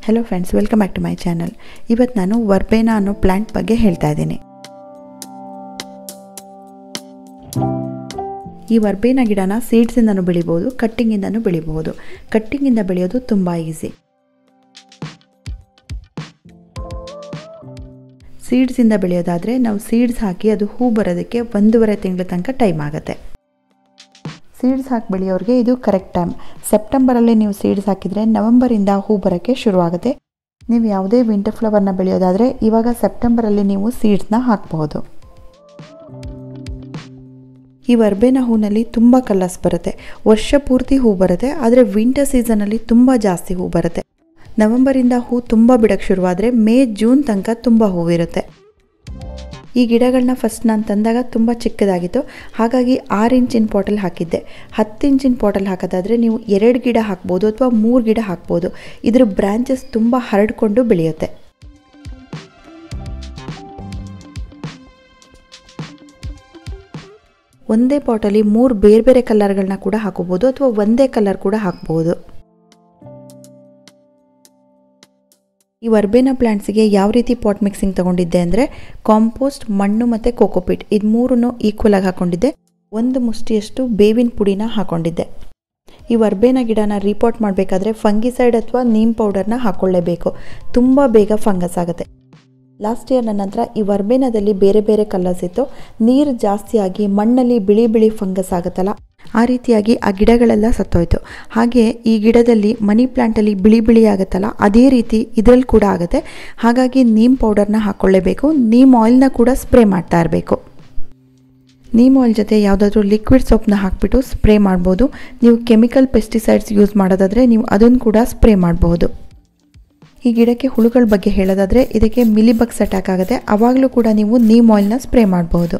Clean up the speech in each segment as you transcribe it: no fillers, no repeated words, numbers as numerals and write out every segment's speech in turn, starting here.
Hello friends, welcome back to my channel. इवत नानु वर्बेना अन्नो प्लांट बग्गे हेल्ता इद्दीनि। ಈ ವರ್ಬೇನಾ ಗಿಡನ ಸೀಡ್ಸ್ ಇಂದನೂ ಬೆಳಿಬಹುದು, ಕಟ್ಟಿಂಗ್ ಇಂದನೂ ಬೆಳಿಬಹುದು। ಕಟ್ಟಿಂಗ್ ಇಂದ ಬೆಳೆಯೋದು ತುಂಬಾ ಈಜಿ। ಸೀಡ್ಸ್ ಇಂದ ಬೆಳೆಯೋದಾದ್ರೆ ನಾವು ಸೀಡ್ಸ್ ಹಾಕಿ ಅದು ಹೂ ಬರೋದಕ್ಕೆ 1.5 ತಿಂಗಳ ತನಕ ಟೈಮ್ ಆಗುತ್ತೆ। ಸೀಡ್ಸ್ ಹಾಕಿ ಬೆಳೆಯೋರಿಗೆ ಇದು ಕರೆಕ್ಟ್ ಟೈಮ್। ಸೆಪ್ಟೆಂಬರ್ ಅಲ್ಲಿ ನೀವು ಸೀಡ್ಸ್ ಹಾಕಿದ್ರೆ ನವೆಂಬರ್ ಇಂದ ಹೂ ಬರೋಕ್ಕೆ ಶುರು ಆಗುತ್ತೆ। ನೀವು ಯಾವುದೇ ವಿಂಟರ್ ಫ್ಲವರ್ ನ ಬೆಳೆಯೋದಾದ್ರೆ ಇವಾಗ ಸೆಪ್ಟೆಂಬರ್ ಅಲ್ಲಿ ನೀವು ಸೀಡ್ಸ್ ನ ಹಾಕಬಹುದು। ಈ ವರ್ಬೇನಾ ಹೂನಲ್ಲಿ ತುಂಬಾ ಕಲರ್ಸ್ ಬರುತ್ತೆ। ವರ್ಷ ಪೂರ್ತಿ ಹೂ ಬರುತ್ತೆ, ಆದರೆ ವಿಂಟರ್ ಸೀಸನ್ ಅಲ್ಲಿ ತುಂಬಾ ಜಾಸ್ತಿ ಹೂ ಬರುತ್ತೆ। ನವೆಂಬರ್ ಇಂದ ಹೂ ತುಂಬಾ ಬಿಡಕ್ಕೆ ಶುರುವಾದ್ರೆ ಮೇ ಜೂನ್ ತನಕ ತುಂಬಾ ಹೂವು ಇರುತ್ತೆ। ಈ ಗಿಡಗಳನ್ನ ಫಸ್ಟ್ ನಾನು ತಂದಾಗ ತುಂಬಾ ಚಿಕ್ಕದಾಗಿತ್ತು, ಹಾಗಾಗಿ 6 ಇಂಚಿನ ಪಾಟಲ್ಲಿ ಹಾಕಿದ್ದೆ। 10 ಇಂಚಿನ ಪಾಟಲ್ಲಿ ಹಾಕೋದಾದ್ರೆ ನೀವು 2 ಗಿಡ ಹಾಕಬಹುದು ಅಥವಾ 3 ಗಿಡ ಹಾಕಬಹುದು। ಇದರ ಬ್ರಾಂಚಸ್ ತುಂಬಾ ಹರಡಿಕೊಂಡು ಬೆಳೆಯುತ್ತೆ। ಒಂದೇ ಪಾಟಲ್ಲಿ 3 ಬೇರೆ ಬೇರೆ ಕಲರ್ಗಳನ್ನ ಕೂಡ ಹಾಕಬಹುದು ಅಥವಾ ಒಂದೇ ಕಲರ್ ಕೂಡ ಹಾಕಬಹುದು। ಈ ವರ್ಬೇನಾ ಪ್ಲಾಂಟ್ಸ್ ಗೆ ಯಾವ ರೀತಿ ಪಾಟ್ ಮಿಕ್ಸಿಂಗ್ ತಗೊಂಡಿದ್ದೆ ಅಂದ್ರೆ ಕಾಂಪೋಸ್ಟ್, ಮಣ್ಣು ಮತ್ತೆ ಕೋಕೋಪೀಟ್ ಇದು ಮೂರನ್ನು ಈಕ್ವಲ್ ಆಗಿ ಹಾಕೊಂಡಿದ್ದೆ। 1 ಮುಷ್ಟಿಯಷ್ಟು ಬೇವಿನ ಪುಡಿನ ಹಾಕೊಂಡಿದ್ದೆ। ಈ ವರ್ಬೇನಾ ಗಿಡನ ರೀಪಾಟ್ ಮಾಡಬೇಕಾದ್ರೆ ಫಂಗಿಸೈಡ್ ಅಥವಾ ನೀಮ್ ಪೌಡರ್ನ ಹಾಕೊಳ್ಳೇಬೇಕು, ತುಂಬಾ ಬೇಗ ಫಂಗಸ್ ಆಗುತ್ತೆ। ಲಾಸ್ಟ್ ಇಯರ್ ನನ್ನ ಹತ್ರ ಈ ವರ್ಬೇನಾದಲ್ಲಿ ಬೇರೆ ಬೇರೆ ಕಲರ್ಸ್ ಇತ್ತು, ನೀರು ಜಾಸ್ತಿ ಆಗಿ ಮಣ್ಣಲ್ಲಿ ಬಿಳಿ ಬಿಳಿ ಫಂಗಸ್ ಆಗುತ್ತಲ್ಲ, ಆ ರೀತಿಯಾಗಿ ಆ ಗಿಡಗಳೆಲ್ಲ ಸತ್ತೋಯ್ತು। ಹಾಗೆ ಈ ಗಿಡದಲ್ಲಿ ಮನಿ ಪ್ಲಾಂಟಲ್ಲಿ ಬಿಳಿ ಬಿಳಿ ಆಗುತ್ತಲ್ಲ, ಅದೇ ರೀತಿ ಇದರಲ್ಲಿ ಕೂಡ ಆಗುತ್ತೆ। ಹಾಗಾಗಿ ನೀಮ್ ಪೌಡರ್ನ ಹಾಕೊಳ್ಳೇಬೇಕು, ನೀಮ್ ಆಯಿಲ್ನ ಕೂಡ ಸ್ಪ್ರೇ ಮಾಡ್ತಾ ಇರಬೇಕು। ನೀಮ್ ಆಯಿಲ್ ಜೊತೆ ಯಾವುದಾದ್ರೂ ಲಿಕ್ವಿಡ್ ಸೋಪ್ನ ಹಾಕಿಬಿಟ್ಟು ಸ್ಪ್ರೇ ಮಾಡ್ಬೋದು। ನೀವು ಕೆಮಿಕಲ್ ಪೆಸ್ಟಿಸೈಡ್ಸ್ ಯೂಸ್ ಮಾಡೋದಾದರೆ ನೀವು ಅದನ್ನು ಕೂಡ ಸ್ಪ್ರೇ ಮಾಡಬಹುದು। ಈ ಗಿಡಕ್ಕೆ ಹುಳುಗಳ ಬಗ್ಗೆ ಹೇಳೋದಾದ್ರೆ ಇದಕ್ಕೆ ಮಿಲಿಬಗ್ಸ್ ಅಟ್ಯಾಕ್ ಆಗುತ್ತೆ, ಆವಾಗಲೂ ಕೂಡ ನೀವು ನೀಮ್ ಆಯಿಲ್ನ ಸ್ಪ್ರೇ ಮಾಡಬಹುದು।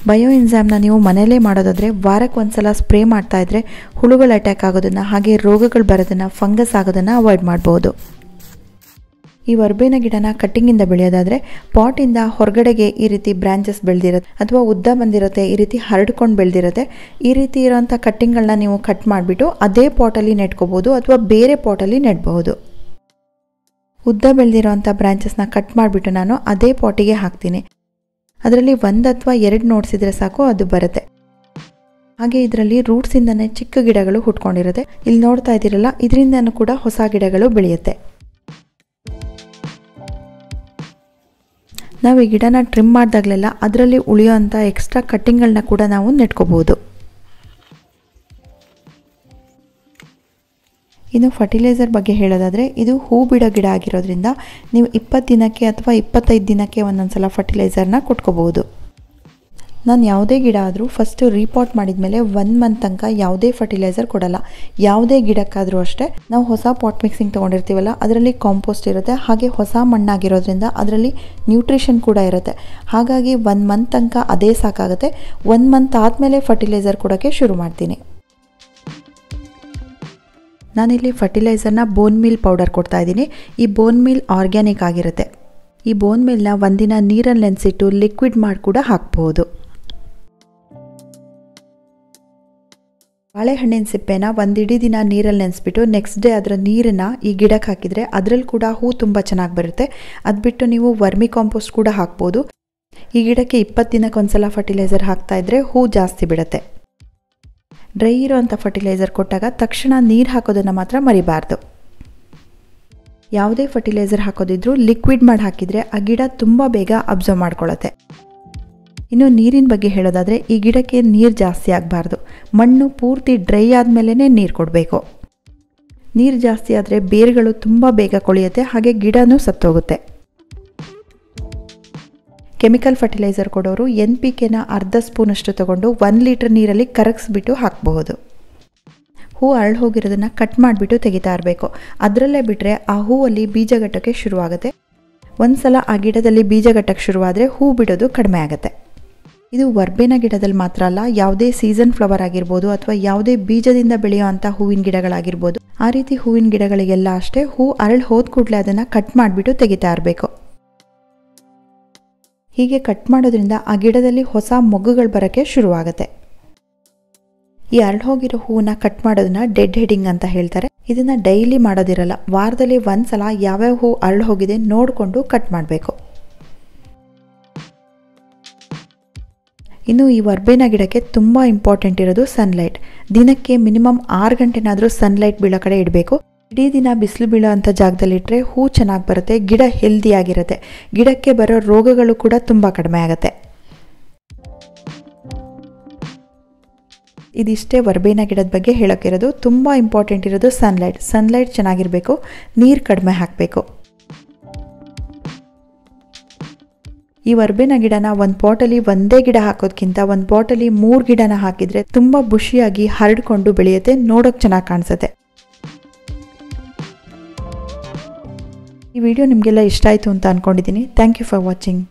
ಬಯೋ ಎನ್ಸೈಮ್ನ ನೀವು ಮನೆಯಲ್ಲೇ ಮಾಡೋದಾದ್ರೆ ವಾರಕ್ಕೆ ಒಂದ್ಸಲ ಸ್ಪ್ರೇ ಮಾಡ್ತಾ ಇದ್ರೆ ಹುಳುಗಳ ಅಟ್ಯಾಕ್ ಆಗೋದನ್ನ, ಹಾಗೆ ರೋಗಗಳು ಬರೋದನ್ನ, ಫಂಗಸ್ ಆಗೋದನ್ನ ಅವಾಯ್ಡ್ ಮಾಡಬಹುದು। ಈ ವರ್ಬೇನಾ ಗಿಡನ ಕಟ್ಟಿಂಗ್ ಇಂದ ಬೆಳೆಯೋದಾದ್ರೆ ಪಾಟ್ ಇಂದ ಹೊರಗಡೆಗೆ ಈ ರೀತಿ ಬ್ರಾಂಚಸ್ ಬೆಳೆದಿರುತ್ತೆ ಅಥವಾ ಉದ್ದ ಬಂದಿರುತ್ತೆ, ಈ ರೀತಿ ಹರಡ್ಕೊಂಡು ಬೆಳೆದಿರುತ್ತೆ। ಈ ರೀತಿ ಇರೋಂಥ ಕಟ್ಟಿಂಗ್ಗಳನ್ನ ನೀವು ಕಟ್ ಮಾಡಿಬಿಟ್ಟು ಅದೇ ಪಾಟಲ್ಲಿ ನೆಟ್ಕೋಬಹುದು ಅಥವಾ ಬೇರೆ ಪಾಟಲ್ಲಿ ನೆಡಬಹುದು। ಉದ್ದ ಬೆಳೆದಿರೋಂಥ ಬ್ರಾಂಚಸ್ನ ಕಟ್ ಮಾಡಿಬಿಟ್ಟು ನಾನು ಅದೇ ಪಾಟಿಗೆ ಹಾಕ್ತೀನಿ। ಅದರಲ್ಲಿ 1 ಅಥವಾ 2 ನೋಡ್ಸಿದ್ರೆ ಸಾಕು, ಅದು ಬರುತ್ತೆ। ಹಾಗೆ ಇದರಲ್ಲಿ ರೂಟ್ಸ್ ಇಂದನೇ ಚಿಕ್ಕ ಗಿಡಗಳು ಹುಟ್ಕೊಂಡಿರುತ್ತೆ। ಇಲ್ಲಿ ನೋಡ್ತಾ ಇದ್ದೀರಲ್ಲ, ಇದರಿಂದನೂ ಕೂಡ ಹೊಸ ಗಿಡಗಳು ಬೆಳೆಯುತ್ತೆ। ನಾವು ಈ ಗಿಡನ ಟ್ರಿಮ್ ಮಾಡಿದಾಗಲೆಲ್ಲ ಅದರಲ್ಲಿ ಉಳಿಯುವಂಥ ಎಕ್ಸ್ಟ್ರಾ ಕಟ್ಟಿಂಗ್ಗಳನ್ನ ಕೂಡ ನಾವು ನೆಟ್ಕೋಬಹುದು। ಇನ್ನು ಫರ್ಟಿಲೈಸರ್ ಬಗ್ಗೆ ಹೇಳೋದಾದರೆ ಇದು ಹೂ ಬಿಡೋ ಗಿಡ ಆಗಿರೋದ್ರಿಂದ ನೀವು 20 ದಿನಕ್ಕೆ ಅಥವಾ 25 ದಿನಕ್ಕೆ ಒಂದೊಂದ್ಸಲ ಫರ್ಟಿಲೈಸರ್ನ ಕೊಟ್ಕೋಬಹುದು। ನಾನು ಯಾವುದೇ ಗಿಡ ಆದರೂ ಫಸ್ಟ್ ರೀಪಾಟ್ ಮಾಡಿದ ಮೇಲೆ 1 ಮಂತ್ ತನಕ ಯಾವುದೇ ಫರ್ಟಿಲೈಸರ್ ಕೊಡಲ್ಲ। ಯಾವುದೇ ಗಿಡಕ್ಕಾದರೂ ಅಷ್ಟೇ, ನಾವು ಹೊಸ ಪಾಟ್ ಮಿಕ್ಸಿಂಗ್ ತೊಗೊಂಡಿರ್ತೀವಲ್ಲ ಅದರಲ್ಲಿ ಕಾಂಪೋಸ್ಟ್ ಇರುತ್ತೆ, ಹಾಗೆ ಹೊಸ ಮಣ್ಣಾಗಿರೋದ್ರಿಂದ ಅದರಲ್ಲಿ ನ್ಯೂಟ್ರಿಷನ್ ಕೂಡ ಇರುತ್ತೆ। ಹಾಗಾಗಿ 1 ಮಂತ್ ತನಕ ಅದೇ ಸಾಕಾಗುತ್ತೆ। 1 ಮಂತ್ ಆದಮೇಲೆ ಫರ್ಟಿಲೈಸರ್ ಕೊಡೋಕ್ಕೆ ಶುರು ಮಾಡ್ತೀನಿ। ನಾನಿಲ್ಲಿ ಫರ್ಟಿಲೈಸರ್ನ ಬೋನ್ ಮೀಲ್ ಪೌಡರ್ ಕೊಡ್ತಾ ಇದ್ದೀನಿ। ಈ ಬೋನ್ ಮೀಲ್ ಆರ್ಗ್ಯಾನಿಕ್ ಆಗಿರುತ್ತೆ। ಈ ಬೋನ್ ಮೀಲ್ನ ಒಂದಿನ ನೀರಲ್ಲಿ ನೆನೆಸಿಟ್ಟು ಲಿಕ್ವಿಡ್ ಮಾಡಿ ಕೂಡ ಹಾಕಬಹುದು। ಬಾಳೆಹಣ್ಣಿನ ಸಿಪ್ಪೆನ 1 ಇಡೀ ದಿನ ನೀರಲ್ಲಿ ನೆನೆಸ್ಬಿಟ್ಟು ನೆಕ್ಸ್ಟ್ ಡೇ ಅದರ ನೀರನ್ನು ಈ ಗಿಡಕ್ಕೆ ಹಾಕಿದರೆ ಅದರಲ್ಲಿ ಕೂಡ ಹೂ ತುಂಬ ಚೆನ್ನಾಗಿ ಬರುತ್ತೆ। ಅದು ಬಿಟ್ಟು ನೀವು ವರ್ಮಿ ಕಾಂಪೋಸ್ಟ್ ಕೂಡ ಹಾಕ್ಬೋದು। ಈ ಗಿಡಕ್ಕೆ 20 ದಿನಕ್ಕೆ ಒಂದ್ಸಲ ಫರ್ಟಿಲೈಸರ್ ಹಾಕ್ತಾ ಇದ್ರೆ ಹೂ ಜಾಸ್ತಿ ಬಿಡುತ್ತೆ। ಡ್ರೈ ಇರೋಂಥ ಫರ್ಟಿಲೈಸರ್ ಕೊಟ್ಟಾಗ ತಕ್ಷಣ ನೀರು ಹಾಕೋದನ್ನು ಮಾತ್ರ ಮರಿಬಾರ್ದು। ಯಾವುದೇ ಫರ್ಟಿಲೈಸರ್ ಹಾಕೋದಿದ್ರೂ ಲಿಕ್ವಿಡ್ ಮಾಡಿ ಹಾಕಿದರೆ ಆ ಗಿಡ ತುಂಬ ಬೇಗ ಅಬ್ಸರ್ವ್ ಮಾಡ್ಕೊಳ್ಳುತ್ತೆ। ಇನ್ನು ನೀರಿನ ಬಗ್ಗೆ ಹೇಳೋದಾದರೆ ಈ ಗಿಡಕ್ಕೆ ನೀರು ಜಾಸ್ತಿ ಆಗಬಾರ್ದು, ಮಣ್ಣು ಪೂರ್ತಿ ಡ್ರೈ ಆದಮೇಲೆ ನೀರು ಕೊಡಬೇಕು। ನೀರು ಜಾಸ್ತಿ ಆದರೆ ಬೇರುಗಳು ತುಂಬ ಬೇಗ ಕೊಳೆಯುತ್ತೆ, ಹಾಗೆ ಗಿಡನೂ ಸತ್ತೋಗುತ್ತೆ। ಕೆಮಿಕಲ್ ಫರ್ಟಿಲೈಸರ್ ಕೊಡೋರು NPKನ ಅರ್ಧ ಸ್ಪೂನಷ್ಟು ತಗೊಂಡು 1 ಲೀಟರ್ ನೀರಲ್ಲಿ ಕರಗಿಸ್ಬಿಟ್ಟು ಹಾಕಬಹುದು। ಹೂ ಅರಳು ಹೋಗಿರೋದನ್ನು ಕಟ್ ಮಾಡಿಬಿಟ್ಟು ತೆಗಿತಾ ಇರಬೇಕು, ಅದರಲ್ಲೇ ಬಿಟ್ಟರೆ ಆ ಹೂವಲ್ಲಿ ಬೀಜಗಟ್ಟಕ್ಕೆ ಶುರುವಾಗುತ್ತೆ। ಒಂದ್ಸಲ ಆ ಗಿಡದಲ್ಲಿ ಬೀಜಗಟ್ಟಕ್ಕೆ ಶುರುವಾದರೆ ಹೂ ಬಿಡೋದು ಕಡಿಮೆ ಆಗುತ್ತೆ। ಇದು ವರ್ಬೇನಾ ಗಿಡದಲ್ಲಿ ಮಾತ್ರ ಅಲ್ಲ, ಯಾವುದೇ ಸೀಸನ್ ಫ್ಲವರ್ ಆಗಿರ್ಬೋದು ಅಥವಾ ಯಾವುದೇ ಬೀಜದಿಂದ ಬೆಳೆಯುವಂಥ ಹೂವಿನ ಗಿಡಗಳಾಗಿರ್ಬೋದು, ಆ ರೀತಿ ಹೂವಿನ ಗಿಡಗಳಿಗೆಲ್ಲ ಅಷ್ಟೇ ಹೂ ಅರಳು ಹೋದ ಕೂಡಲೇ ಅದನ್ನು ಕಟ್ ಮಾಡಿಬಿಟ್ಟು ತೆಗಿತಾ ಇರಬೇಕು। ಹೀಗೆ ಕಟ್ ಮಾಡೋದ್ರಿಂದ ಆ ಗಿಡದಲ್ಲಿ ಹೊಸ ಮೊಗ್ಗುಗಳು ಬರೋಕ್ಕೆ ಶುರುವಾಗುತ್ತೆ। ಈ ಅರಳು ಹೋಗಿರೋ ಹೂವನ್ನ ಕಟ್ ಮಾಡೋದನ್ನ ಡೆಡ್ ಹೆಡಿಂಗ್ ಅಂತ ಹೇಳ್ತಾರೆ। ಇದನ್ನು ಡೈಲಿ ಮಾಡೋದಿರಲ್ಲ, ವಾರದಲ್ಲಿ ಒಂದು ಸಲ ಯಾವ್ಯಾವ ಹೂ ಅರಳು ಹೋಗಿದೆ ನೋಡಿಕೊಂಡು ಕಟ್ ಮಾಡಬೇಕು. ಇನ್ನು ಈ ವರ್ಬೇನಾ ಗಿಡಕ್ಕೆ ತುಂಬ ಇಂಪಾರ್ಟೆಂಟ್ ಇರೋದು ಸನ್ಲೈಟ್. ದಿನಕ್ಕೆ ಮಿನಿಮಮ್ 6 ಗಂಟೆನಾದರೂ ಸನ್ಲೈಟ್ ಬೀಳೋ ಕಡೆ ಇಡಬೇಕು. ಇಡೀ ದಿನ ಬಿಸಿಲು ಬೀಳೋ ಅಂಥ ಜಾಗದಲ್ಲಿಟ್ಟರೆ ಹೂ ಚೆನ್ನಾಗಿ ಬರುತ್ತೆ, ಗಿಡ ಹೆಲ್ದಿಯಾಗಿರುತ್ತೆ, ಗಿಡಕ್ಕೆ ಬರೋ ರೋಗಗಳು ಕೂಡ ತುಂಬ ಕಡಿಮೆ ಆಗುತ್ತೆ. ಇದಿಷ್ಟೇ ವರ್ಬೇನಾ ಗಿಡದ ಬಗ್ಗೆ ಹೇಳೋಕ್ಕಿರೋದು. ತುಂಬ ಇಂಪಾರ್ಟೆಂಟ್ ಇರೋದು ಸನ್ಲೈಟ್ ಚೆನ್ನಾಗಿರಬೇಕು, ನೀರು ಕಡಿಮೆ ಹಾಕಬೇಕು. ಈ ವರ್ಬೇನಾ ಗಿಡನ ಒಂದು ಪಾಟಲ್ಲಿ ಒಂದೇ ಗಿಡ ಹಾಕೋದ್ಕಿಂತ ಒಂದು ಪಾಟಲ್ಲಿ 3 ಗಿಡನ ಹಾಕಿದರೆ ತುಂಬ ಬುಷಿಯಾಗಿ ಹರಡ್ಕೊಂಡು ಬೆಳೆಯುತ್ತೆ, ನೋಡೋಕೆ ಚೆನ್ನಾಗಿ ಕಾಣಿಸುತ್ತೆ. ಈ ವಿಡಿಯೋ ನಿಮಗೆಲ್ಲ ಇಷ್ಟ ಆಯಿತು ಅಂತ ಅಂದ್ಕೊಂಡಿದ್ದೀನಿ. Thank you for watching.